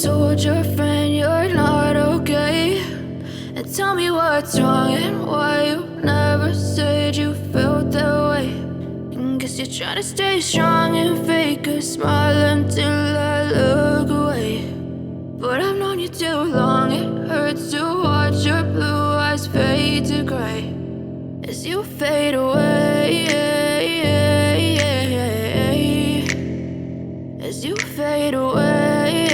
told your friend you're not okay, and tell me what's wrong and why you never said you felt that way. And guess you're trying to stay strong and fake a smile until I look away. But I've known you too long, it hurts to watch your blue eyes fade to gray as you fade away, as you fade away.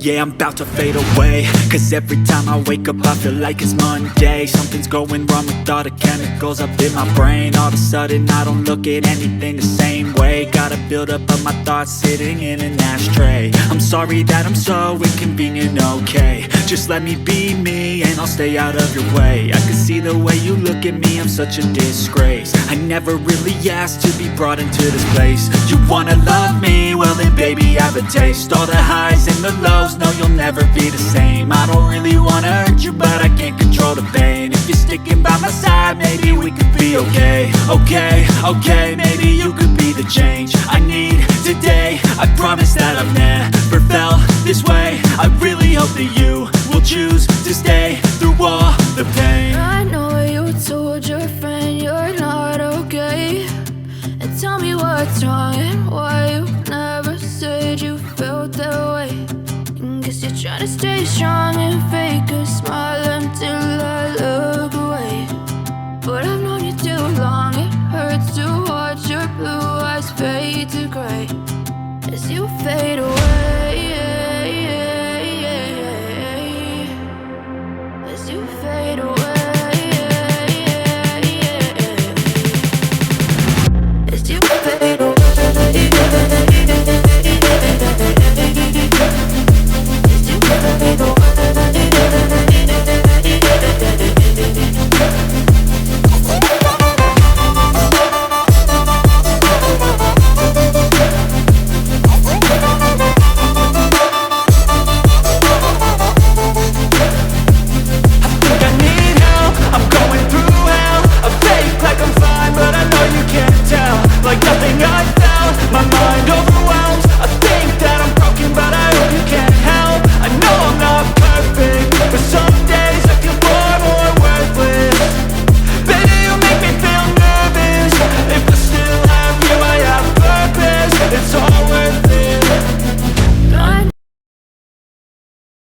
Yeah, I'm about to fade away, cause every time I wake up I feel like it's Monday. Something's going wrong with all the chemicals up in my brain. All of a sudden I don't look at anything the same way. Gotta build up of my thoughts sitting in an ashtray. I'm sorry that I'm so inconvenient, okay. Just let me be me and I'll stay out of your way. I can see the way you look at me, I'm such a disgrace. I never really asked to be brought into this place. You wanna love me? Well then baby have a taste. All the highs and the lows, no you'll never be the same. I don't really wanna hurt you but I can't control the pain. If you're sticking by my side maybe we could be okay. Okay, maybe you could be the change I need today. I promise that I've never felt this way. I really hope that you will choose to stay through all the pain. I know you told your friend you're not okay, and tell me what's wrong and why you never said you felt that way. And guess you're trying to stay strong and fake a smile until I look away.